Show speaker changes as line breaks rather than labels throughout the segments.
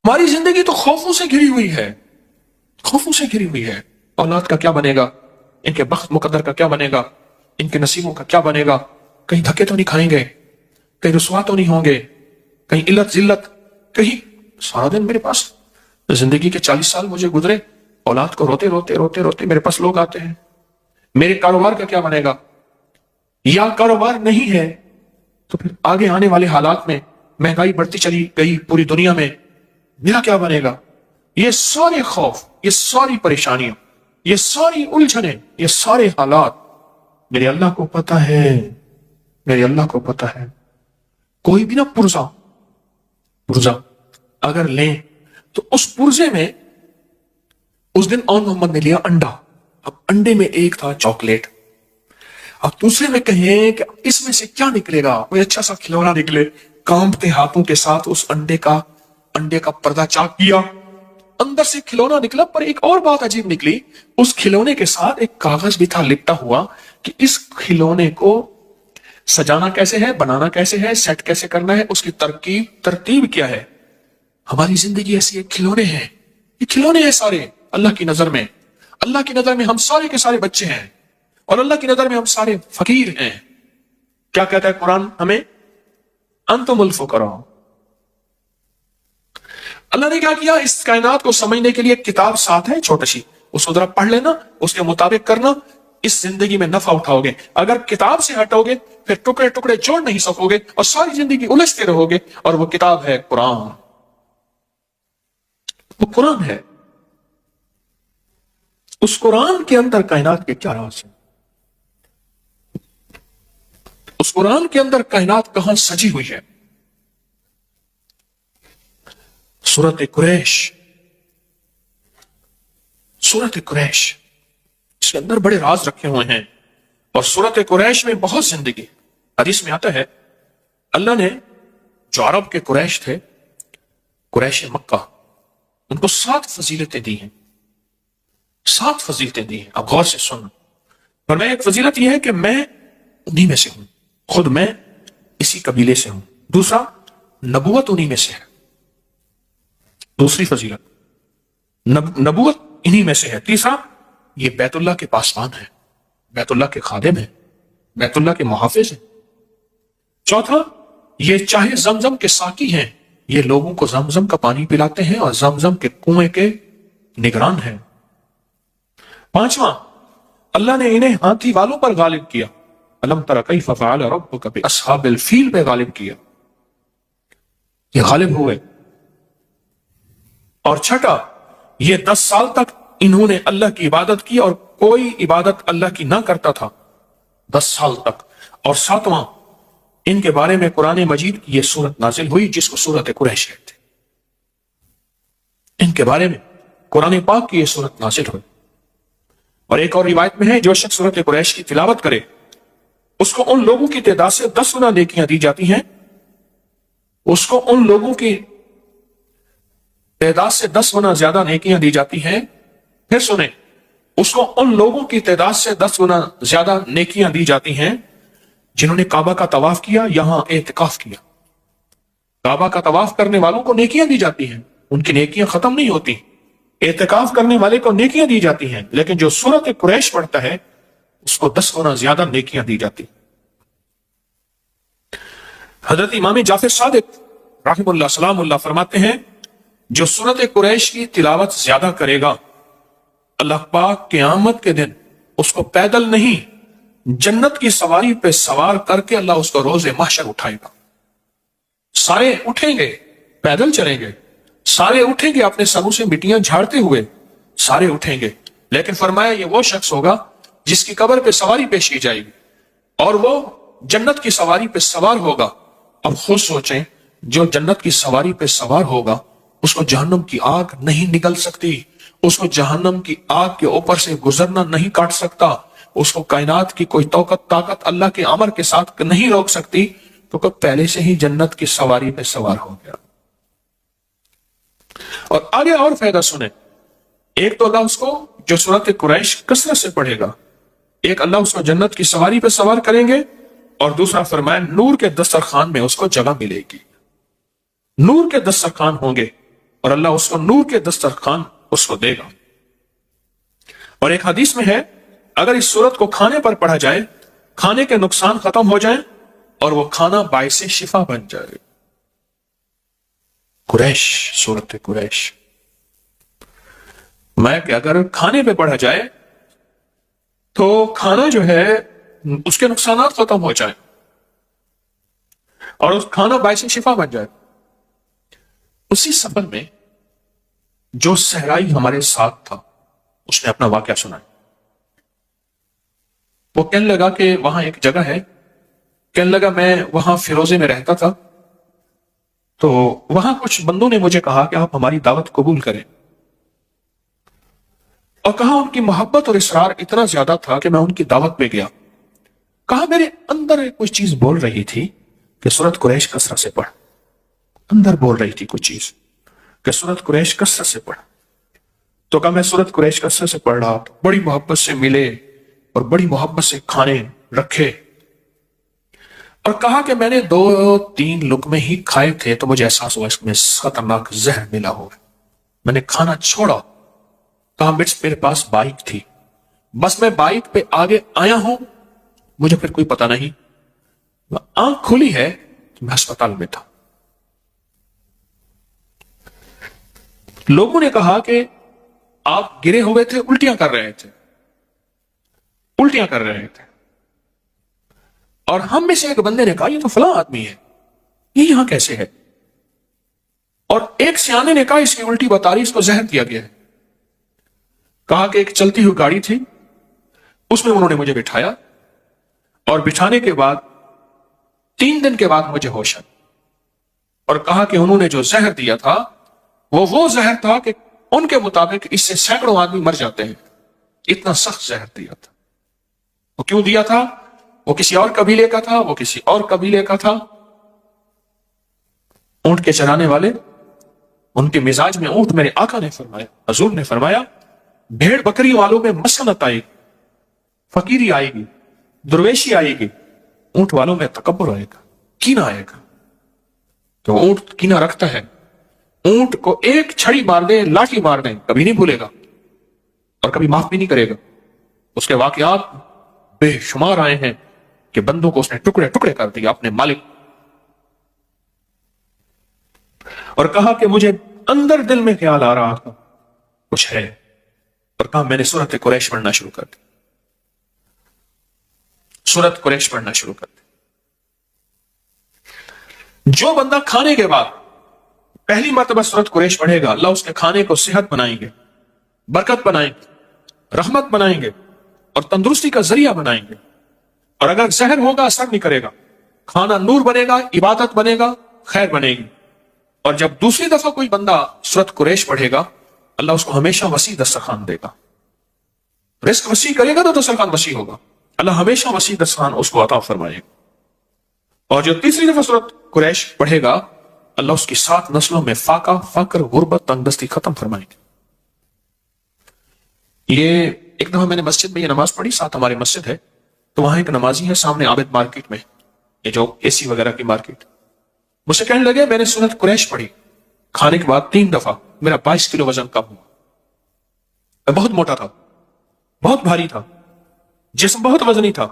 ہماری زندگی تو خوفوں سے گھری ہوئی ہے، خوفوں سے گھری ہوئی ہے۔ اولاد کا کیا بنے گا، ان کے بخت مقدر کا کیا بنے گا، ان کے نصیبوں کا کیا بنے گا، کہیں دھکے تو نہیں کھائیں گے، کہیں رسوا تو نہیں ہوں گے، کہیں علت ذلت، کہیں سارا دن میرے پاس زندگی کے 40 سال مجھے گزرے، اولاد کو روتے روتے روتے روتے میرے پاس لوگ آتے ہیں، میرے کاروبار کا کیا بنے گا، یا کاروبار نہیں ہے تو پھر آگے آنے والے حالات میں مہنگائی بڑھتی چلی گئی پوری دنیا میں، میرا کیا بنے گا۔ یہ سارے خوف، یہ ساری پریشانیاں، یہ ساری الجھنیں، یہ سارے حالات میرے اللہ کو پتہ ہے، میرے اللہ کو پتہ ہے۔ کوئی بھی نہ پرزا اگر لیں تو اس پرزے میں اس دن اون محمد نے لیا انڈا، اب انڈے میں ایک تھا چاکلیٹ، اب دوسرے میں کہیں کہ اس میں سے کیا نکلے گا، کوئی اچھا سا کھلونا نکلے، کانپتے ہاتھوں کے ساتھ اس انڈے کا پردہ چاک کیا، اندر سے کھلونا نکلا، پر ایک اور بات عجیب نکلی، اس کھلونے کے ساتھ ایک کاغذ بھی تھا لپٹا ہوا کہ اس کھلونے کو سجانا کیسے ہے، بنانا کیسے ہے، سیٹ کیسے کرنا ہے، اس کی ترتیب کیا ہے۔ ہماری زندگی ایسی ہے، کھلونے ہیں، یہ کھلونے ہیں سارے اللہ کی نظر میں۔ اللہ کی نظر میں ہم سارے کے سارے بچے ہیں، اور اللہ کی نظر میں ہم سارے فقیر ہیں۔ کیا کہتا ہے قرآن ہمیں؟ انتم الفقراء۔ اللہ نے کیا کیا، اس کائنات کو سمجھنے کے لیے ایک کتاب ساتھ ہے چھوٹی سی، اس کو ذرا پڑھ لینا، اس کے مطابق کرنا، اس زندگی میں نفع اٹھاؤ گے۔ اگر کتاب سے ہٹو گے پھر ٹکڑے ٹکڑے جوڑ نہیں سکو گے اور ساری زندگی الجھتے رہو گے، اور وہ کتاب ہے قرآن، وہ قرآن ہے۔ اس قرآن کے اندر کائنات کے کیا راز ہیں، اس قرآن کے اندر کائنات کہاں سجی ہوئی ہے۔ سورت قریش، سورت قریش، اس کے اندر بڑے راز رکھے ہوئے ہیں، اور سورت قریش میں بہت زندگی۔ حدیث میں آتا ہے اللہ نے جو عرب کے قریش تھے، قریش مکہ، ان کو 7 فضیلتیں دی ہیں، 7 فضیلتیں دی ہیں۔ اب غور سے سن، پر میں ایک فضیلت یہ ہے کہ میں انہی میں سے ہوں، خود میں اسی قبیلے سے ہوں۔ دوسرا، نبوت انہی میں سے ہے، دوسری فضیلت نبوت انہی میں سے ہے۔ تیسرا، یہ بیت اللہ کے پاسبان ہے، بیت اللہ کے خادم ہیں، بیت اللہ کے محافظ ہیں۔ چوتھا، یہ چاہے زمزم کے ساقی ہیں، یہ لوگوں کو زمزم کا پانی پلاتے ہیں اور زمزم کے کنویں کے نگران ہیں۔ پانچواں، اللہ نے انہیں ہاتھی والوں پر غالب کیا، الم تر کیف فعل ربک باصحاب الفیل پہ غالب کیا، یہ غالب ہوئے۔ اور چھٹا، یہ 10 سال تک انہوں نے اللہ کی عبادت کی اور کوئی عبادت اللہ کی نہ کرتا تھا، 10 سال تک۔ اور ساتواں، ان کے بارے میں قرآن مجید کی یہ سورت نازل ہوئی جس کو سورت قریش کہتے ہیں، ان کے بارے میں قرآن پاک کی یہ سورت نازل ہوئی۔ اور ایک اور روایت میں ہے، جو شخص سورت قریش کی تلاوت کرے اس کو ان لوگوں کی تعداد سے 10 گنا نیکیاں دی جاتی ہیں، اس کو ان لوگوں کی تعداد سے 10 گنا زیادہ نیکیاں دی جاتی ہیں۔ پھر سنیں، اس کو ان لوگوں کی تعداد سے 10 گنا زیادہ نیکیاں دی جاتی ہیں جنہوں نے کعبہ کا طواف کیا، یہاں اعتکاف کیا۔ کعبہ کا طواف کرنے والوں کو نیکیاں دی جاتی ہیں، ان کی نیکیاں ختم نہیں ہوتی۔ اعتکاف کرنے والے کو نیکیاں دی جاتی ہیں، لیکن جو سورت قریش پڑھتا ہے اس کو 10 گنا زیادہ نیکیاں دی جاتی۔ حضرت امام جعفر صادق رحمہ اللہ سلام اللہ فرماتے ہیں، جو سورت قریش کی تلاوت زیادہ کرے گا، اللہ پاک قیامت کے دن اس کو پیدل نہیں، جنت کی سواری پہ سوار کر کے اللہ اس کو روز محشر اٹھائے گا۔ سارے اٹھیں گے، پیدل چلیں گے، سارے اٹھیں گے اپنے سروں سے مٹیاں جھاڑتے ہوئے، سارے اٹھیں گے، لیکن فرمایا یہ وہ شخص ہوگا جس کی قبر پہ سواری پیش کی جائے گی اور وہ جنت کی سواری پہ سوار ہوگا۔ اب خود سوچیں، جو جنت کی سواری پہ سوار ہوگا اس کو جہنم کی آگ نہیں نگل سکتی، اس کو جہنم کی آگ کے اوپر سے گزرنا نہیں کاٹ سکتا، اس کو کائنات کی کوئی طاقت اللہ کے امر کے ساتھ نہیں روک سکتی، تو کب پہلے سے ہی جنت کی سواری پہ سوار ہو گیا۔ اور آگے اور فائدہ سنیں، ایک تو اللہ اس کو جو سورت قریش کثرت سے پڑھے گا، ایک اللہ اس کو جنت کی سواری پہ سوار کریں گے، اور دوسرا فرمایا نور کے دسترخوان میں اس کو جگہ ملے گی، نور کے دسترخوان ہوں گے اور اللہ اس کو نور کے دسترخوان اس کو دے گا۔ اور ایک حدیث میں ہے اگر اس سورت کو کھانے پر پڑھا جائے کھانے کے نقصان ختم ہو جائیں اور وہ کھانا باعث شفا بن جائے۔ قریش، سورت قریش میں کہ اگر کھانے پہ پڑھا جائے تو کھانا جو ہے اس کے نقصانات ختم ہو جائیں اور اس کھانا باعث شفا بن جائے۔ اسی سفر میں جو صحرائی ہمارے ساتھ تھا اس نے اپنا واقعہ سنا۔ وہ کہنے لگا کہ وہاں ایک جگہ ہے، کہنے لگا میں وہاں فیروزے میں رہتا تھا، تو وہاں کچھ بندوں نے مجھے کہا کہ آپ ہماری دعوت قبول کریں، اور کہا ان کی محبت اور اصرار اتنا زیادہ تھا کہ میں ان کی دعوت پہ گیا۔ کہا میرے اندر کوئی چیز بول رہی تھی کہ سورت قریش کثرت سے پڑھ، اندر بول رہی تھی کچھ چیز کہ سورت قریش کثرت سے پڑھ۔ تو کہا میں سورت قریش کثرت سے پڑھ رہا، بڑی محبت سے ملے اور بڑی محبت سے کھانے رکھے، اور کہا کہ میں نے 2-3 لقمے ہی کھائے تھے تو مجھے احساس ہوا اس میں خطرناک زہر ملا ہوا ہے، میں نے کھانا چھوڑا۔ کہا میرے پاس بائک تھی، بس میں بائک پہ آگے آیا ہوں، مجھے پھر کوئی پتہ نہیں، آنکھ کھلی ہے تو میں ہسپتال میں تھا۔ لوگوں نے کہا کہ آپ گرے ہوئے تھے، الٹیاں کر رہے تھے، الٹیاں کر رہے تھے، اور ہم میں سے ایک بندے نے کہا یہ تو فلاں آدمی ہے، یہ یہاں کیسے ہے؟ اور ایک سیانے نے کہا اس کی الٹی بتا رہی، اس کو زہر دیا گیا ہے۔ کہا کہ ایک چلتی ہوئی گاڑی تھی، اس میں انہوں نے مجھے بٹھایا، اور بٹھانے کے بعد 3 دن کے بعد مجھے ہوش آئی، اور کہا کہ انہوں نے جو زہر دیا تھا وہ زہر تھا کہ ان کے مطابق اس سے سینکڑوں آدمی مر جاتے ہیں، اتنا سخت زہر دیا تھا۔ وہ کیوں دیا تھا؟ وہ کسی اور قبیلے کا تھا، وہ کسی اور قبیلے کا تھا۔ اونٹ کے چرانے والے، ان کے مزاج میں اونٹ، میرے آقا نے فرمایا، حضور نے فرمایا بھیڑ بکری والوں میں مسکنت آئے گی، فقیری آئے گی، درویشی آئے گی، اونٹ والوں میں تکبر آئے گا، کینہ آئے گا۔ تو اونٹ کینہ رکھتا ہے، اونٹ کو ایک چھڑی مار دے، لاٹھی مار دیں، کبھی نہیں بھولے گا اور کبھی معاف بھی نہیں کرے گا۔ اس کے واقعات بے شمار آئے ہیں کہ بندوں کو اس نے ٹکڑے ٹکڑے کر دیا اپنے مالک۔ اور کہا کہ مجھے اندر دل میں خیال آ رہا تھا کچھ ہے، اور کہا میں نے سورت قریش پڑھنا شروع کر دی، سورت قریش پڑھنا شروع کر دی۔ جو بندہ کھانے کے بعد پہلی مرتبہ سورت قریش پڑھے گا، اللہ اس کے کھانے کو صحت بنائیں گے، برکت بنائیں گے، رحمت بنائیں گے، اور تندرستی کا ذریعہ بنائیں گے۔ اور اگر زہر ہوگا اثر نہیں کرے گا، کھانا نور بنے گا، عبادت بنے گا، خیر بنے گی۔ اور جب دوسری دفعہ کوئی بندہ سورت قریش پڑھے گا، اللہ اس کو ہمیشہ وسیع دسترخوان دے گا، رزق وسیع کرے گا تو دسترخوان وسیع ہوگا، اللہ ہمیشہ وسیع دسترخوان اس کو عطا فرمائے گا۔ اور جو تیسری دفعہ سورت قریش پڑھے گا، اللہ اس کی 7 نسلوں میں فاقہ، فقر، غربت، تنگدستی ختم فرمائیں گے۔ یہ ایک دفعہ میں نے مسجد میں یہ نماز پڑھی، ساتھ ہماری مسجد ہے، تو وہاں ایک نمازی ہے سامنے عابد مارکیٹ میں، یہ جو اے سی وغیرہ کی مارکیٹ، مجھ سے کہنے لگے میں نے سورت قریش پڑھی کھانے کے بعد 3 دفعہ، میرا 22 کلو وزن کم ہوا، میں بہت موٹا تھا، بہت بھاری تھا، جسم بہت وزنی تھا۔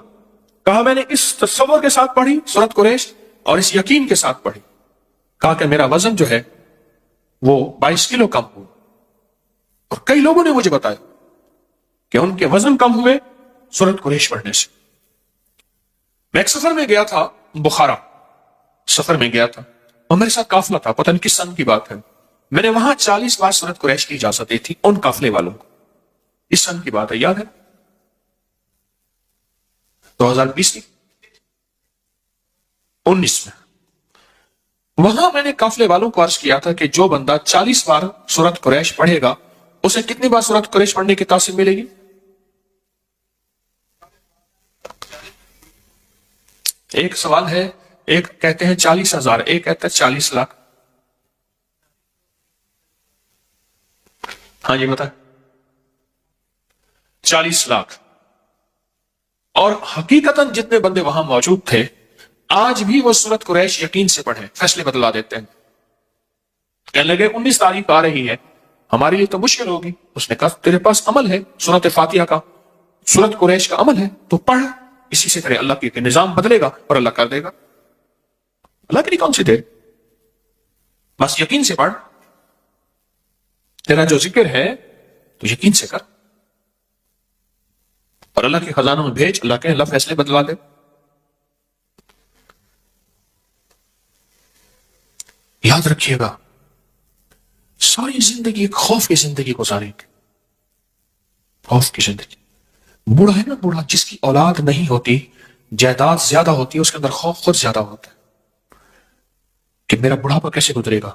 کہا میں نے اس تصور کے ساتھ پڑھی سورت قریش اور اس یقین کے ساتھ پڑھی، کہا کہ میرا وزن جو ہے وہ 22 کلو کم ہوا۔ اور کئی لوگوں نے مجھے بتایا کہ ان کے وزن کم ہوئے سورت قریش پڑھنے سے۔ میں ایک سفر میں گیا تھا، بخارا سفر میں گیا تھا، اور میرے ساتھ قافلہ تھا، پتہ نہیں کس سن کی بات ہے، میں نے وہاں 40 بار سورت قریش کی اجازت دی تھی ان قافلے والوں کو، اس سن کی بات ہے، یاد ہے 2020 کی 19 میں۔ وہاں میں نے قافلے والوں کو عرض کیا تھا کہ جو بندہ 40 بار سورت قریش پڑھے گا اسے کتنی بار سورت قریش پڑھنے کی تاثیر ملے گی؟ ایک سوال ہے، ایک کہتے ہیں 40,000، ایک کہتا ہے 40 لاکھ۔ ہاں جی بتائیں، 40 لاکھ۔ اور حقیقتاً جتنے بندے وہاں موجود تھے آج بھی وہ سورت قریش یقین سے پڑھیں، فیصلے بدلا دیتے ہیں۔ کہنے لگے 19 تاریخ آ رہی ہے، ہمارے لیے تو مشکل ہوگی۔ اس نے کہا تیرے پاس عمل ہے، سورۃ فاتحہ کا، سورۃ قریش کا عمل ہے، تو پڑھ، اسی سے تیرے اللہ کے نظام بدلے گا اور اللہ کر دے گا۔ اللہ کے لیے کون سی دیر، بس یقین سے پڑھ، تیرا جو ذکر ہے تو یقین سے کر، اور اللہ کے خزانوں میں بھیج، اللہ کے اللہ فیصلے بدلوا دے۔ یاد رکھیے گا، ساری زندگی ایک خوف کی زندگی گزاریں گے، خوف کی زندگی۔ بوڑھا ہے نا، بوڑھا جس کی اولاد نہیں ہوتی، جائیداد زیادہ ہوتی ہے، اس کے اندر خوف خود زیادہ ہوتا ہے کہ میرا بڑھاپا کیسے گزرے گا،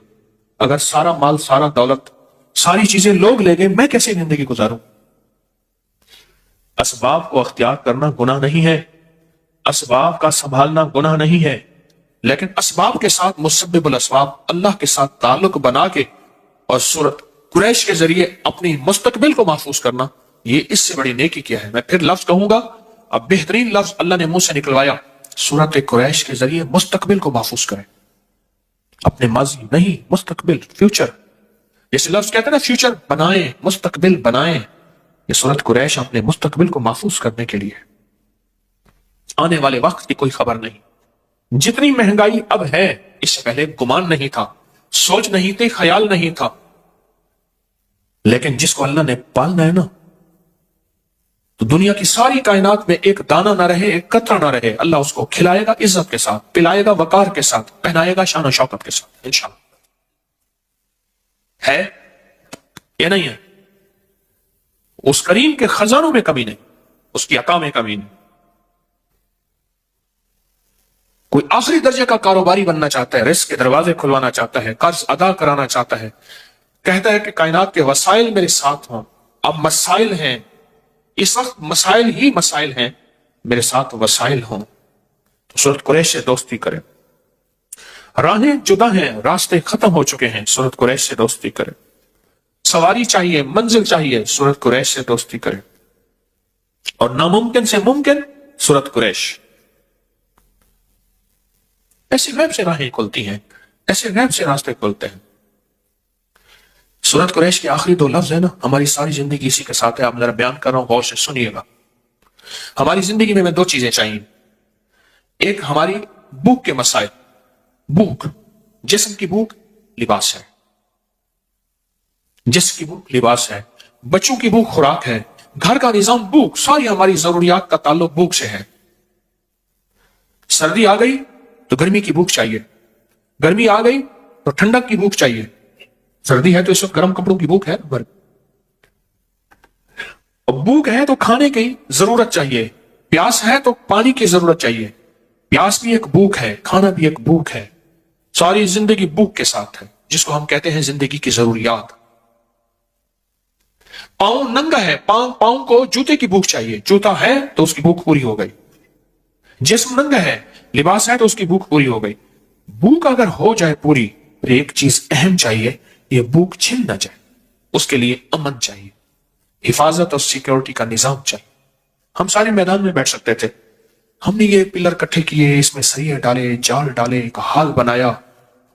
اگر سارا مال، سارا دولت، ساری چیزیں لوگ لے گئے، میں کیسے زندگی گزاروں۔ اسباب کو اختیار کرنا گناہ نہیں ہے، اسباب کا سنبھالنا گناہ نہیں ہے، لیکن اسباب کے ساتھ مسبب الاسباب، اللہ کے ساتھ تعلق بنا کے اور سورۃ قریش کے ذریعے اپنی مستقبل کو محفوظ کرنا، یہ اس سے بڑی نیکی کیا ہے۔ میں پھر لفظ کہوں گا، اب بہترین لفظ اللہ نے منہ سے نکلوایا، سورۃ قریش کے ذریعے مستقبل کو محفوظ کریں، اپنے ماضی نہیں، مستقبل، فیوچر۔ جیسے لفظ کہتے ہیں نا، فیوچر بنائیں، مستقبل بنائیں، یہ سورۃ قریش اپنے مستقبل کو محفوظ کرنے کے لیے۔ آنے والے وقت کی کوئی خبر نہیں، جتنی مہنگائی اب ہے اس سے پہلے گمان نہیں تھا، سوچ نہیں تھی، خیال نہیں تھا، لیکن جس کو اللہ نے پالنا ہے نا، تو دنیا کی ساری کائنات میں ایک دانہ نہ رہے، ایک قطرہ نہ رہے، اللہ اس کو کھلائے گا عزت کے ساتھ، پلائے گا وقار کے ساتھ، پہنائے گا شان و شوکت کے ساتھ، انشاءاللہ۔ ہے یا نہیں ہے؟ اس کریم کے خزانوں میں کمی نہیں، اس کی عطا میں کمی نہیں۔ کوئی آخری درجے کا کاروباری بننا چاہتا ہے، رزق کے دروازے کھلوانا چاہتا ہے، قرض ادا کرانا چاہتا ہے، کہتا ہے کہ کائنات کے وسائل میرے ساتھ ہوں، اب مسائل ہیں، اس وقت مسائل ہی مسائل ہیں، میرے ساتھ وسائل ہوں، تو سورۃ قریش سے دوستی کرے۔ راہیں جدا ہیں، راستے ختم ہو چکے ہیں، سورۃ قریش سے دوستی کرے۔ سواری چاہیے، منزل چاہیے، سورۃ قریش سے دوستی کرے۔ اور ناممکن سے ممکن، سورۃ قریش۔ ایسے غیب سے راہیں کھلتی ہیں، ایسے غیب سے راستے کھلتے ہیں۔ سورۃ قریش کے آخری 2 لفظ ہیں نا، ہماری ساری زندگی اسی کے ساتھ ہے۔ آپ ذرا بیان کر رہا ہوں، غور سے سنیے گا۔ ہماری زندگی میں 2 چیزیں چاہیے، ایک ہماری بھوک کے مسائل، بھوک، جسم کی بھوک، لباس ہے، جسم کی بھوک لباس ہے، بچوں کی بھوک خوراک ہے، گھر کا نظام بھوک، ساری ہماری ضروریات کا تعلق بھوک سے ہے۔ سردی آ گئی تو گرمی کی بھوک چاہیے، گرمی آ گئی تو ٹھنڈک کی بھوک چاہیے، سردی ہے تو اس وقت گرم کپڑوں کی بھوک ہے، اور بھوک ہے تو کھانے کی ضرورت چاہیے، پیاس ہے تو پانی کی ضرورت چاہیے، پیاس بھی ایک بھوک ہے، کھانا بھی ایک بھوک ہے، ساری زندگی بھوک کے ساتھ ہے، جس کو ہم کہتے ہیں زندگی کی ضروریات۔ پاؤں ننگا ہے، پاؤں کو جوتے کی بھوک چاہیے، جوتا ہے تو اس کی بھوک پوری ہو گئی۔ جسم ننگا ہے، لباس ہے تو اس کی بھوک پوری ہو گئی۔ بھوک اگر ہو جائے پوری، پھر ایک چیز اہم چاہیے، یہ بھوک چھن نہ جائے، اس کے لیے امن چاہیے، حفاظت اور سیکیورٹی کا نظام چاہیے۔ ہم سارے میدان میں بیٹھ سکتے تھے، ہم نے یہ پلر کٹھے کیے، اس میں سریے ڈالے، جال ڈالے، ایک حال بنایا،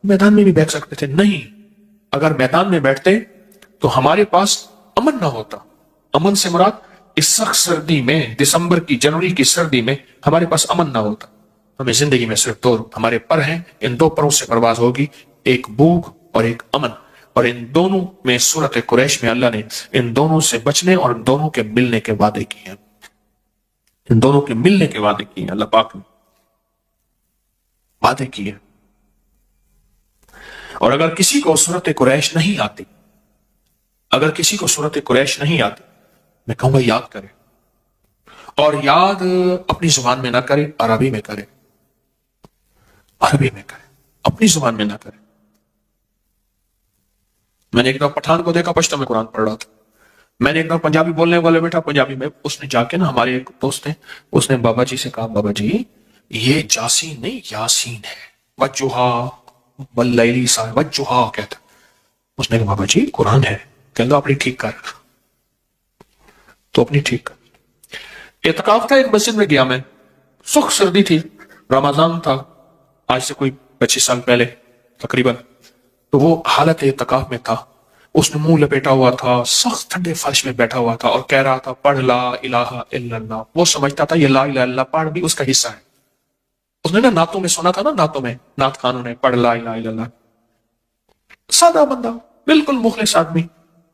میدان میں بھی بیٹھ سکتے تھے۔ نہیں، اگر میدان میں بیٹھتے تو ہمارے پاس امن نہ ہوتا۔ امن سے مراد اس سخت سردی میں، دسمبر کی، جنوری کی سردی میں ہمارے پاس امن نہ ہوتا۔ ہمیں زندگی میں صرف 2 ہمارے پر ہیں، ان 2 پروں سے پرواز ہوگی، ایک بھوک اور ایک امن، اور ان دونوں میں سورۃ قریش میں اللہ نے ان دونوں سے بچنے اور ان دونوں کے ملنے کے وعدے کیے ہیں، ان دونوں کے ملنے کے وعدے کیے ہیں، اللہ پاک نے وعدے کیے۔ اور اگر کسی کو سورۃ قریش نہیں آتی، اگر کسی کو سورۃ قریش نہیں آتی، میں کہوں گا یاد کرے، اور یاد اپنی زبان میں نہ کرے، عربی میں کرے، عربی میں کرے، اپنی زبان میں نہ کرے۔ میں نے ایک دفعہ پٹھان کو دیکھا، پشتو میں قرآن پڑھ رہا تھا، میں نے ایک دفعہ پنجابی بولنے والے بیٹھا، پنجابی میں، اس نے جا کے نا، ہمارے ایک دوست ہیں، اس نے بابا جی سے کہا، بابا جی یہ جاسین نہیں یاسین ہے، وجہا واللیلی صاحب وجہا کہتا۔ اس نے کہا بابا جی قرآن ہے، کہہ دو اپنی ٹھیک کر، تو اپنی ٹھیک کر۔ اعتکاف تھا، ایک مسجد میں گیا میں، سخت سردی تھی، رمضان تھا، آج سے کوئی 25 سال پہلے تقریباً، تو وہ حالت اعتکاف میں تھا، اس نے منہ لپیٹا ہوا تھا، سخت ٹھنڈے فرش میں بیٹھا ہوا تھا اور کہہ رہا تھا پڑھ لا الہ الا اللہ۔ وہ سمجھتا تھا یہ لا الہ الا اللہ پڑھ بھی اس کا حصہ ہے۔ اس نے نا نعتوں میں سنا تھا، نا نعتوں میں نعت خانوں نے پڑھ لا الہ الا اللہ۔ سادہ بندہ، بالکل مخلص آدمی،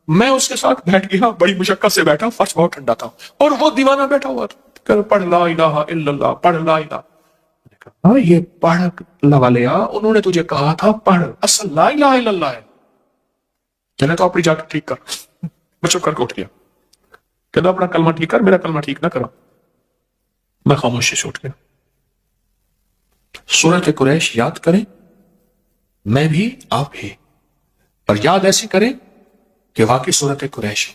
میں اس کے ساتھ بیٹھ گیا، بڑی مشقت سے بیٹھا، فرش بہت ٹھنڈا تھا اور وہ دیوانہ بیٹھا ہوا تھا کہ پڑھ لا الہ الا اللہ، پڑھ لا الہ۔ یہ پڑھ لوالیا، انہوں نے تجھے کہا تھا پڑھ، اصل لا الہ الا اللہ ہے۔ چلے تو اپنی جا کے ٹھیک کر۔ بچوں کر کے اٹھ گیا، کہنا اپنا کلمہ ٹھیک کر، میرا کلمہ ٹھیک نہ کرا۔ میں خاموشی سے اٹھ گیا۔ سورۃ قریش یاد کریں، میں بھی آپ بھی، اور یاد ایسی کریں کہ واقعی سورۃ قریش،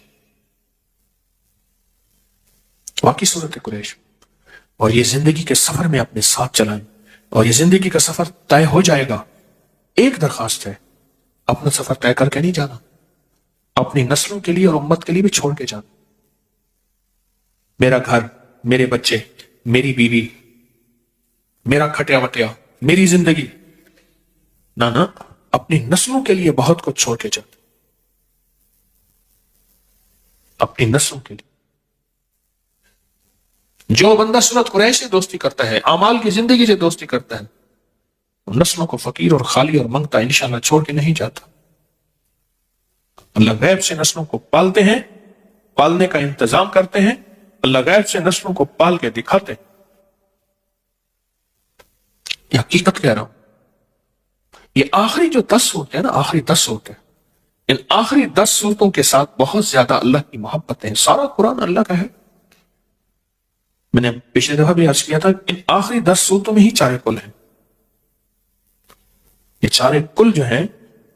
واقعی سورۃ قریش، اور یہ زندگی کے سفر میں اپنے ساتھ چلائیں، اور یہ زندگی کا سفر طے ہو جائے گا۔ ایک درخواست ہے، اپنا سفر طے کر کے نہیں جانا، اپنی نسلوں کے لیے اور امت کے لیے بھی چھوڑ کے جانا۔ میرا گھر، میرے بچے، میری بیوی، میرا کھٹیا وٹیا، میری زندگی، نہ اپنی نسلوں کے لیے بہت کچھ چھوڑ کے جانا، اپنی نسلوں کے لیے۔ جو بندہ سورۃ قریش سے دوستی کرتا ہے، اعمال کی زندگی سے دوستی کرتا ہے، وہ نسلوں کو فقیر اور خالی اور منگتا انشاءاللہ چھوڑ کے نہیں جاتا۔ اللہ غیب سے نسلوں کو پالتے ہیں، پالنے کا انتظام کرتے ہیں، اللہ غیب سے نسلوں کو پال کے دکھاتے ہیں۔ یہ حقیقت کہہ رہا ہوں۔ یہ آخری جو 10 صورتیں ہیں نا، آخری 10 صورتیں، ان آخری 10 صورتوں کے ساتھ بہت زیادہ اللہ کی محبت ہے۔ سارا قرآن اللہ کا ہے۔ میں نے پچھلے دفعہ بھی عرض کیا تھا، ان آخری 10 صورتوں میں ہی چارے کل ہیں۔ یہ چارے کل جو ہیں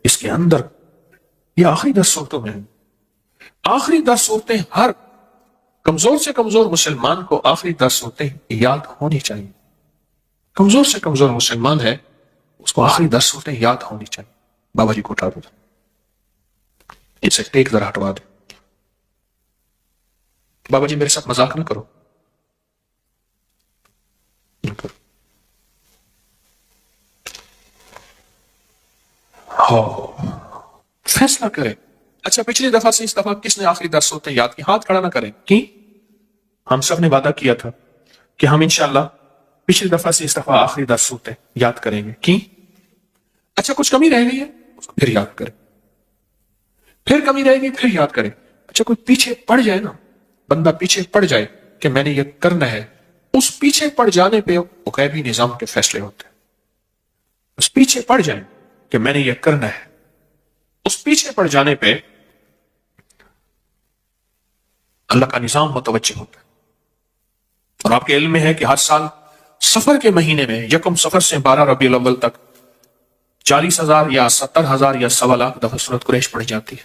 اس کے اندر، یہ آخری 10 صورتوں میں ہیں۔ آخری 10 صورتیں ہر کمزور سے کمزور مسلمان کو آخری 10 صورتیں یاد ہونی چاہیے۔ کمزور سے کمزور مسلمان ہے، اس کو آخری 10 صورتیں یاد ہونی چاہیے۔ بابا جی کو اٹھا دو، اسے ٹیک ذرا ہٹوا دو۔ بابا جی میرے ساتھ مذاق نہ کرو۔ فیصلہ کرے۔ اچھا، پچھلی دفعہ سے اس دفعہ کس نے آخری 10 صورتیں یاد کی؟ ہاتھ کھڑا نہ کریں۔ کی ہم سب نے وعدہ کیا تھا کہ ہم انشاءاللہ پچھلی دفعہ سے اس دفعہ آخری 10 صورتیں یاد کریں گے۔ کی اچھا کچھ کمی رہ گئی ہے، اس کو پھر یاد کریں، پھر کمی رہے گی پھر یاد کریں۔ اچھا کوئی پیچھے پڑ جائے نا، بندہ پیچھے پڑ جائے کہ میں نے یہ کرنا ہے، اس پیچھے پڑ جانے پہ وہ غیبی نظام کے فیصلے ہوتے ہیں۔ اس پیچھے پڑ جائے کہ میں نے یہ کرنا ہے، اس پیچھے پڑ جانے پہ اللہ کا نظام متوجہ ہوتا ہے۔ اور آپ کے علم میں ہے کہ ہر سال سفر کے مہینے میں، یکم سفر سے 12 ربیع الاول تک 40,000 یا 70,000 یا 1.25 دفعہ سورۃ قریش پڑھی جاتی ہے۔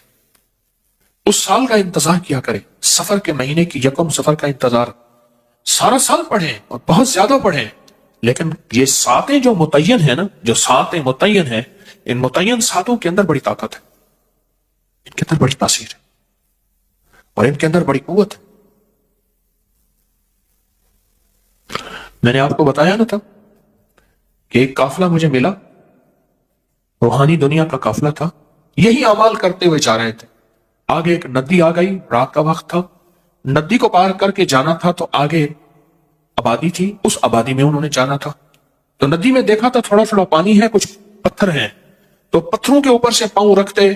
اس سال کا انتظار کیا کریں، سفر کے مہینے کی یکم سفر کا انتظار سارا سال پڑھیں اور بہت زیادہ پڑھیں۔ لیکن یہ ساتیں جو متعین ہیں نا، جو ساتیں متعین ہیں، ان متعین ساتوں کے اندر بڑی طاقت ہے، ان کے اندر بڑی تاثیر ہے اور ان کے اندر بڑی قوت ہے۔ میں نے آپ کو بتایا نا تھا کہ ایک قافلہ مجھے ملا، روحانی دنیا کا قافلہ تھا، یہی اعمال کرتے ہوئے جا رہے تھے۔ آگے ایک ندی آ گئی، رات کا وقت تھا، ندی کو پار کر کے جانا تھا تو آگے آبادی تھی، اس آبادی میں انہوں نے جانا تھا۔ تو ندی میں دیکھا تھا تھوڑا تھوڑا پانی ہے، کچھ پتھر ہیں، تو پتھروں کے اوپر سے پاؤں رکھتے،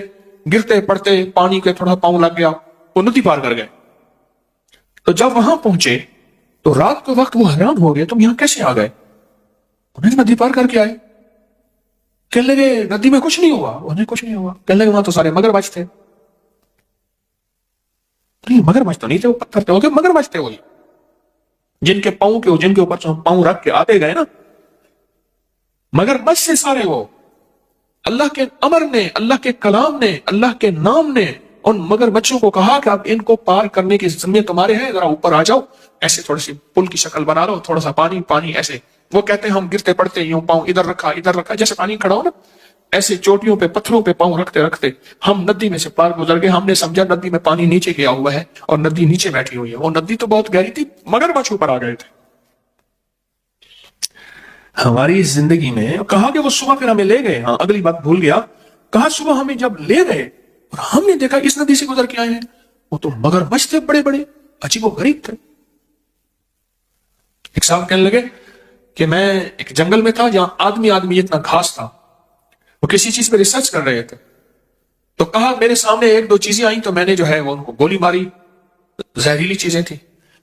گرتے پڑتے، پانی کے تھوڑا پاؤں لگ گیا، وہ ندی پار کر گئے۔ تو جب وہاں پہنچے تو رات کے وقت وہ حیران ہو گئے، تم یہاں کیسے آ گئے؟ انہیں ندی پار کر کے آئے۔ کہنے لگے ندی میں کچھ نہیں ہوا، انہیں کچھ نہیں ہوا۔ کہنے لگے وہاں تو سارے مگرمچھ تھے۔ نہیں، مگرمچھ تو نہیں تھے، وہ پتھر تھے، وہ مگرمچھ تھے، وہی جن کے پاؤں کے، جن کے اوپر سے ہم پاؤں رکھ کے آتے گئے نا، مگرمچھ سے سارے وہ۔ اللہ کے امر نے، اللہ کے کلام نے، اللہ کے نام نے ان مگرمچھوں کو کہا کہ اب ان کو پار کرنے کی ذمہ تمہارے ہیں، ذرا اوپر آ جاؤ، ایسے تھوڑی سی پل کی شکل بنا لو، تھوڑا سا پانی پانی ایسے۔ وہ کہتے ہیں ہم گرتے پڑتے یوں پاؤں ادھر رکھا، جیسے پانی کھڑا ہو نا، ایسے چوٹیوں پہ پتھروں پہ پاؤں رکھتے رکھتے ہم ندی میں سے پار گزر گئے۔ ہم نے سمجھا ندی میں پانی نیچے گیا ہوا ہے اور ندی نیچے بیٹھی ہوئی ہے، وہ ندی تو بہت گہری تھی، مگرمچھ اوپر آ گئے تھے۔ ہماری زندگی میں کہا کہ وہ صبح پھر ہمیں لے گئے، ہاں اگلی بات بھول گیا کہا صبح ہمیں جب لے گئے اور ہم نے دیکھا اس ندی سے گزر کے آئے ہیں، وہ تو مگرمچھ تھے بڑے بڑے، عجیب و غریب تھے۔ ایک صاحب کہنے لگے کہ میں ایک جنگل میں تھا جہاں آدمی اتنا گھاس تھا، وہ کسی چیز پہ ریسرچ کر رہے تھے، تو کہا میرے سامنے ایک دو چیزیں آئیں تو میں نے جو ہے وہ ان کو گولی ماری، زہریلی چیزیں تھیں۔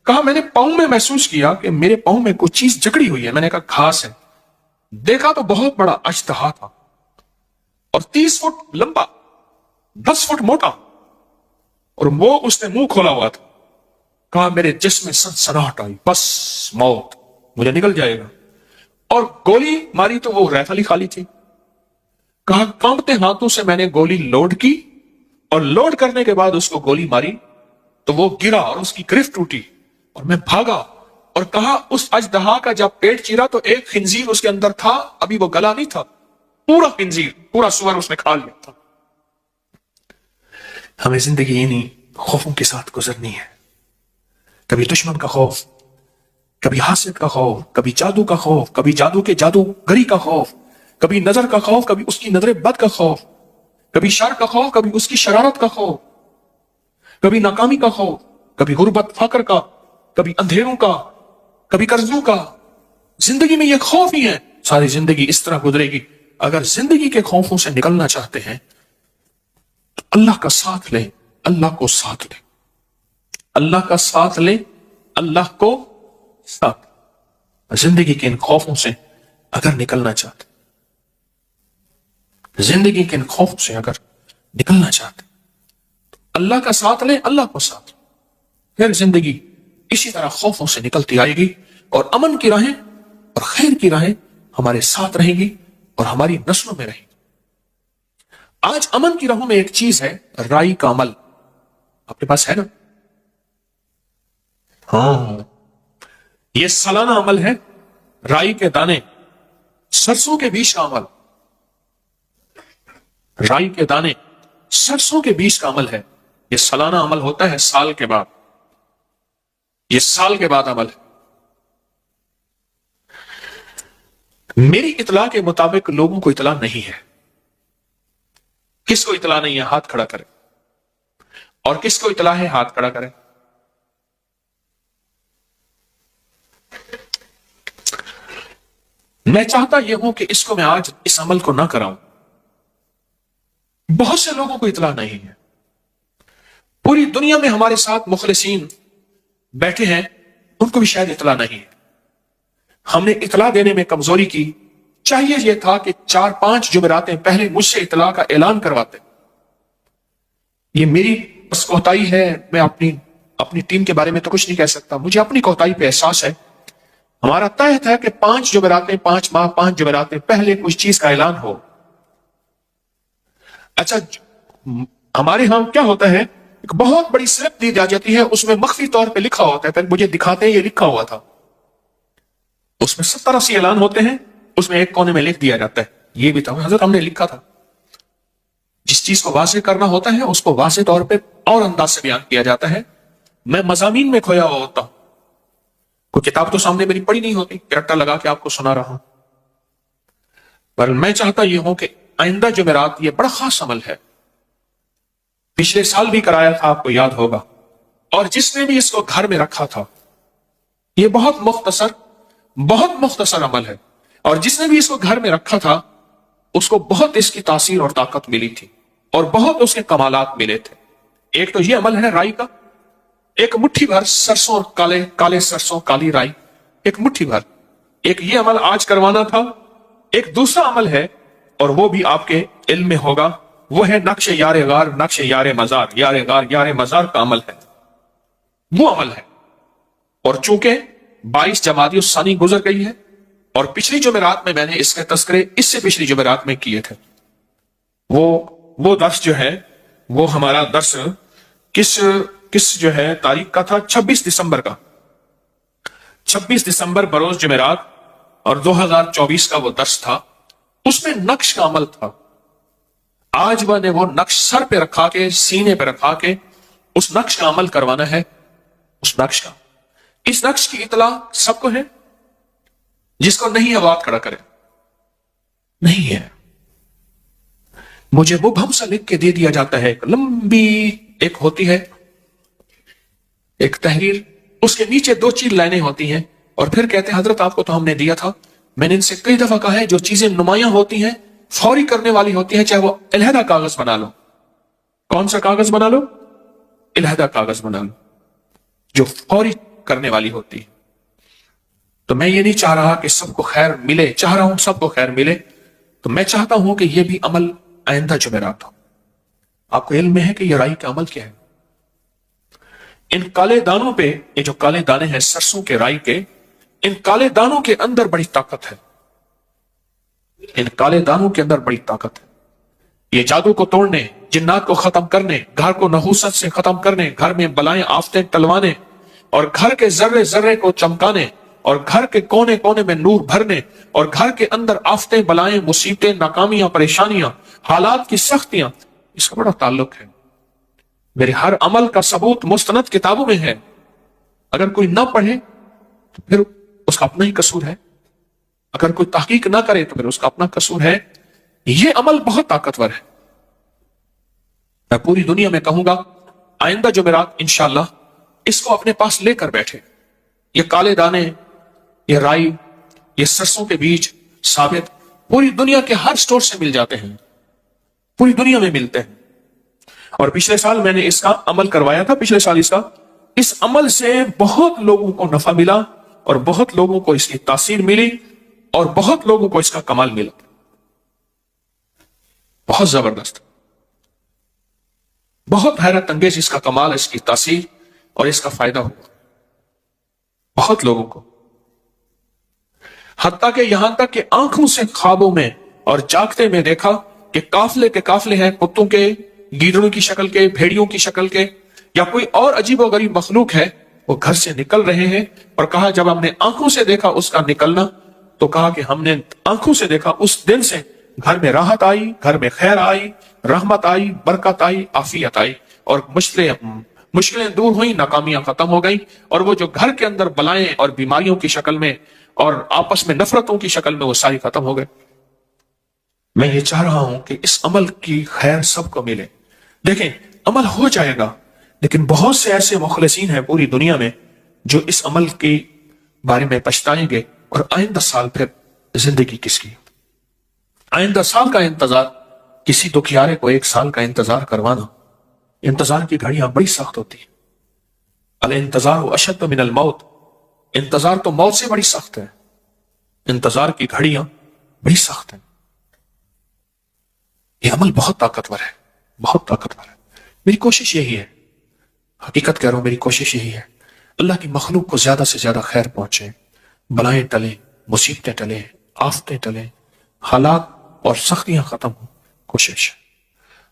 کہا میں نے پاؤں میں محسوس کیا کہ میرے پاؤں میں کوئی چیز جکڑی ہوئی ہے، میں نے کہا گھاس ہے، دیکھا تو بہت بڑا اژدہا تھا اور 30 فٹ لمبا، 10 فٹ موٹا، اور وہ اس نے منہ کھولا ہوا تھا۔ کہا میرے جسم میں سنسناہٹ آئی، بس موت، مجھے نکل جائے گا، اور گولی ماری تو وہ رائفل ہی خالی تھی۔ کہا کانپتے ہاتھوں سے میں نے گولی لوڈ کی، اور لوڈ کرنے کے بعد اس کو گولی ماری تو وہ گرا اور اس کی گرفت ٹوٹی اور میں بھاگا، اور کہا اس اژدہا کا جب پیٹ چیرا تو ایک خنزیر اس کے اندر تھا، ابھی وہ گلا نہیں تھا، پورا خنزیر، پورا سور اس نے کھا لیا تھا۔ ہمیں زندگی انہی خوفوں کے ساتھ گزرنی ہے، کبھی دشمن کا خوف، کبھی حاسد کا خوف، کبھی جادو کا خوف، کبھی جادو کے جادوگری کا خوف، کبھی نظر کا خوف، کبھی اس کی نظر بد کا خوف، کبھی شر کا خوف، کبھی اس کی شرارت کا خوف، کبھی ناکامی کا خوف، کبھی غربت فقر کا، کبھی اندھیروں کا، کبھی قرضوں کا۔ زندگی میں یہ خوف ہی ہے، ساری زندگی اس طرح گزرے گی۔ اگر زندگی کے خوفوں سے نکلنا چاہتے ہیں تو اللہ کا ساتھ لیں، اللہ کو ساتھ لیں، اللہ کا ساتھ لیں، اللہ کو ساتھ۔ زندگی کے ان خوفوں سے اگر نکلنا چاہتے، زندگی کے ان خوفوں سے اگر نکلنا چاہتے تو اللہ کا ساتھ لیں، اللہ کو ساتھ لیں، پھر زندگی اسی طرح خوفوں سے نکلتی آئے گی، اور امن کی راہیں اور خیر کی راہیں ہمارے ساتھ رہیں گی اور ہماری نسلوں میں رہیں گی۔ آج امن کی راہوں میں ایک چیز ہے، رائی کا عمل۔ آپ کے پاس ہے نا؟ ہاں، یہ سالانہ عمل ہے، رائی کے دانے، سرسوں کے بیج کا عمل۔ رائی کے دانے، سرسوں کے بیج کا عمل ہے، یہ سالانہ عمل ہوتا ہے، سال کے بعد، یہ سال کے بعد عمل ہے۔ میری اطلاع کے مطابق لوگوں کو اطلاع نہیں ہے۔ کس کو اطلاع نہیں ہے؟ ہاتھ کھڑا کرے۔ اور کس کو اطلاع ہے؟ ہاتھ کھڑا کرے۔ میں چاہتا یہ ہوں کہ اس کو میں آج اس عمل کو نہ کراؤں۔ بہت سے لوگوں کو اطلاع نہیں ہے، پوری دنیا میں ہمارے ساتھ مخلصین بیٹھے ہیں، ان کو بھی شاید اطلاع نہیں ہے۔ ہم نے اطلاع دینے میں کمزوری کی، چاہیے یہ تھا کہ 4-5 جمعراتیں پہلے مجھ سے اطلاع کا اعلان کرواتے۔ یہ میری بس کوتاہی ہے، میں اپنی ٹیم کے بارے میں تو کچھ نہیں کہہ سکتا، مجھے اپنی کوتاہی پہ احساس ہے۔ ہمارا طے ہے کہ 5 جمعراتیں، 5 ماہ، 5 جمعراتیں پہلے کچھ چیز کا اعلان ہو۔ اچھا، ہمارے ہاں کیا ہوتا ہے، ایک بہت بڑی سلپ دی جاتی ہے، اس میں مخفی طور پہ لکھا ہوتا ہے، پھر مجھے دکھاتے ہیں یہ لکھا ہوا تھا، اس میں 70-80 اعلان ہوتے ہیں، اس میں ایک کونے میں لکھ دیا جاتا ہے یہ بھی تھا حضرت ہم نے لکھا تھا۔ جس چیز کو واضح کرنا ہوتا ہے اس کو واضح طور پہ اور انداز سے بیان کیا جاتا ہے۔ میں مضامین میں کھویا ہوا ہوتا ہوں، کوئی کتاب تو سامنے میری پڑھی نہیں ہوتی کہ رٹا لگا کے آپ کو سنا رہا ہوں، پر میں چاہتا یہ ہوں کہ آئندہ جمعرات یہ بڑا خاص عمل ہے، پچھلے سال بھی کرایا تھا، آپ کو یاد ہوگا، اور جس نے بھی اس کو گھر میں رکھا تھا، یہ بہت مختصر عمل ہے، اور جس نے بھی اس کو گھر میں رکھا تھا اس کو بہت اس کی تاثیر اور طاقت ملی تھی اور بہت اس کے کمالات ملے تھے۔ ایک تو یہ عمل ہے رائی کا، ایک مٹھی بھر سرسوں، کالے سرسوں، کالی رائی، ایک مٹھی بھر، ایک یہ عمل آج کروانا تھا۔ ایک دوسرا عمل ہے اور وہ بھی آپ کے علم میں ہوگا، وہ ہے نقش یار غار، نقش یار مزار، یار غار یار مزار کا عمل ہے، وہ عمل ہے۔ اور چونکہ 22 جمادی الثانی گزر گئی ہے اور پچھلی جمعرات میں میں نے اس کے تذکرے اس سے پچھلی جمعرات میں کیے تھے، وہ درس جو ہے وہ ہمارا درس کس جو ہے تاریخ کا تھا، 26 دسمبر کا، 26 دسمبر بروز جمعرات، اور 2024 کا وہ درس تھا، اس میں نقش کا عمل تھا۔ آج میں نے وہ نقش سر پہ رکھا کے، سینے پہ رکھا کے اس نقش کا عمل کروانا ہے۔ اس نقش کی اطلاع سب کو ہے، جس کو نہیں ہے وہ ہاتھ کھڑا کرے۔ نہیں ہے، مجھے مبہم سا لکھ کے دے دیا جاتا ہے، ایک لمبی ایک ہوتی ہے ایک تحریر، اس کے نیچے 2 لائنیں ہوتی ہیں، اور پھر کہتے ہیں حضرت آپ کو تو ہم نے دیا تھا، میں نے ان سے کئی دفعہ کہا ہے جو چیزیں نمایاں ہوتی ہیں فوری کرنے والی ہوتی ہیں، چاہے وہ علیحدہ کاغذ بنا لو، کون سا کاغذ بنا لو؟ علیحدہ کاغذ بنا لو، جو فوری کرنے والی ہوتی ہے۔ تو میں یہ نہیں چاہ رہا کہ سب کو خیر ملے، چاہ رہا ہوں سب کو خیر ملے، تو میں چاہتا ہوں کہ یہ بھی عمل آئندہ جمعرات ہو۔ آپ کو علم ہے کہ یہ رائی کا عمل کیا ہے؟ ان کالے دانوں پہ، یہ جو کالے دانے ہیں سرسوں کے رائی کے، ان کالے دانوں کے اندر بڑی طاقت ہے، ان کالے دانوں کے اندر بڑی طاقت ہے۔ یہ جادو کو توڑنے، جنات کو ختم کرنے، گھر کو نحوست سے ختم کرنے، گھر میں بلائیں آفتیں ٹلوانے، اور گھر کے ذرے ذرے کو چمکانے، اور گھر کے کونے کونے میں نور بھرنے، اور گھر کے اندر آفتیں بلائیں مصیبتیں ناکامیاں پریشانیاں حالات کی سختیاں، اس کا بڑا تعلق ہے۔ میرے ہر عمل کا ثبوت مستند کتابوں میں ہے، اگر کوئی نہ پڑھے تو پھر اس کا اپنا ہی قصور ہے، اگر کوئی تحقیق نہ کرے تو پھر اس کا اپنا قصور ہے۔ یہ عمل بہت طاقتور ہے، میں پوری دنیا میں کہوں گا آئندہ جمعرات انشاءاللہ اس کو اپنے پاس لے کر بیٹھے۔ یہ کالے دانے، یہ رائی، یہ سرسوں کے بیج ثابت پوری دنیا کے ہر سٹور سے مل جاتے ہیں، پوری دنیا میں ملتے ہیں۔ اور پچھلے سال میں نے اس کا عمل کروایا تھا، پچھلے سال اس عمل سے بہت لوگوں کو نفع ملا، اور بہت لوگوں کو اس کی تاثیر ملی، اور بہت لوگوں کو اس کا کمال ملا، بہت زبردست، بہت حیرت انگیز اس کا کمال، اس کی تاثیر اور اس کا فائدہ ہوا بہت لوگوں کو، حتیٰ کہ یہاں تک کہ آنکھوں سے خوابوں میں اور جاگتے میں دیکھا کہ قافلے کے قافلے ہیں، کتوں کے، گیدڑوں کی شکل کے، بھیڑیوں کی شکل کے، یا کوئی اور عجیب و غریب مخلوق ہے، وہ گھر سے نکل رہے ہیں، اور کہا جب ہم نے آنکھوں سے دیکھا اس کا نکلنا، تو کہا کہ ہم نے آنکھوں سے دیکھا، اس دن سے گھر میں راحت آئی، گھر میں خیر آئی، رحمت آئی، برکت آئی، عافیت آئی، اور مشکلیں دور ہوئیں، ناکامیاں ختم ہو گئیں، اور وہ جو گھر کے اندر بلائیں اور بیماریوں کی شکل میں اور آپس میں نفرتوں کی شکل میں وہ ساری ختم ہو گئے۔ میں یہ چاہ رہا ہوں کہ اس عمل کی خیر سب کو ملے۔ دیکھیں عمل ہو جائے گا، لیکن بہت سے ایسے مخلصین ہیں پوری دنیا میں جو اس عمل کے بارے میں پچھتائیں گے، اور آئندہ سال پھر زندگی کس کی؟ آئندہ سال کا انتظار، کسی دکھیارے کو 1 سال کا انتظار کروانا، انتظار کی گھڑیاں بڑی سخت ہوتی ہیں۔ الانتظار اشد من الموت، انتظار تو موت سے بڑی سخت ہے، انتظار کی گھڑیاں بڑی سخت ہیں۔ یہ عمل بہت طاقتور ہے، بہت طاقتور ہے۔ میری کوشش یہی ہے، حقیقت کہہ رہا ہوں، میری کوشش یہی ہے اللہ کی مخلوق کو زیادہ سے زیادہ خیر پہنچے، بلائیں ٹلیں، مصیبتیں ٹلیں، آفتیں ٹلیں، حالات اور سختیاں ختم ہوں۔ کوشش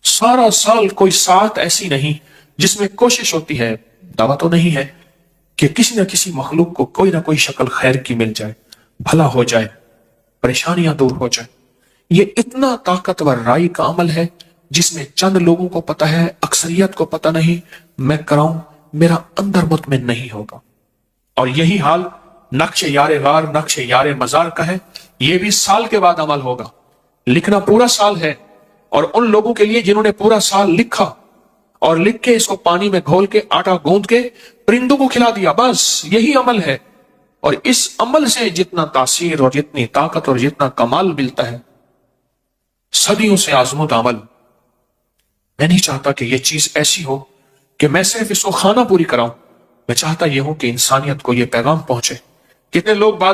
سارا سال کوئی ساعت ایسی نہیں جس میں کوشش ہوتی ہے، دعویٰ تو نہیں ہے کہ کسی نہ کسی مخلوق کو کوئی نہ کوئی شکل خیر کی مل جائے، بھلا ہو جائے، پریشانیاں دور ہو جائیں۔ یہ اتنا طاقتور رائی کا عمل ہے جس میں چند لوگوں کو پتہ ہے، اکثریت کو پتہ نہیں۔ میں کراؤں، میرا اندر مطمئن نہیں ہوگا۔ اور یہی حال نقش یار غار، نقش یار مزار کا ہے، یہ بھی سال کے بعد عمل ہوگا۔ لکھنا پورا سال ہے، اور ان لوگوں کے لیے جنہوں نے پورا سال لکھا اور لکھ کے اس کو پانی میں گھول کے آٹا گوندھ کے پرندوں کو کھلا دیا، بس یہی عمل ہے۔ اور اس عمل سے جتنا تاثیر اور جتنی طاقت اور جتنا کمال ملتا ہے، صدیوں سے آزمودہ عمل۔ میں نہیں چاہتا کہ یہ چیز ایسی ہو کہ میں صرف اس کو خانہ پوری کراؤں، میں چاہتا یہ ہوں کہ انسانیت کو یہ پیغام پہنچے۔ کتنے لوگ بات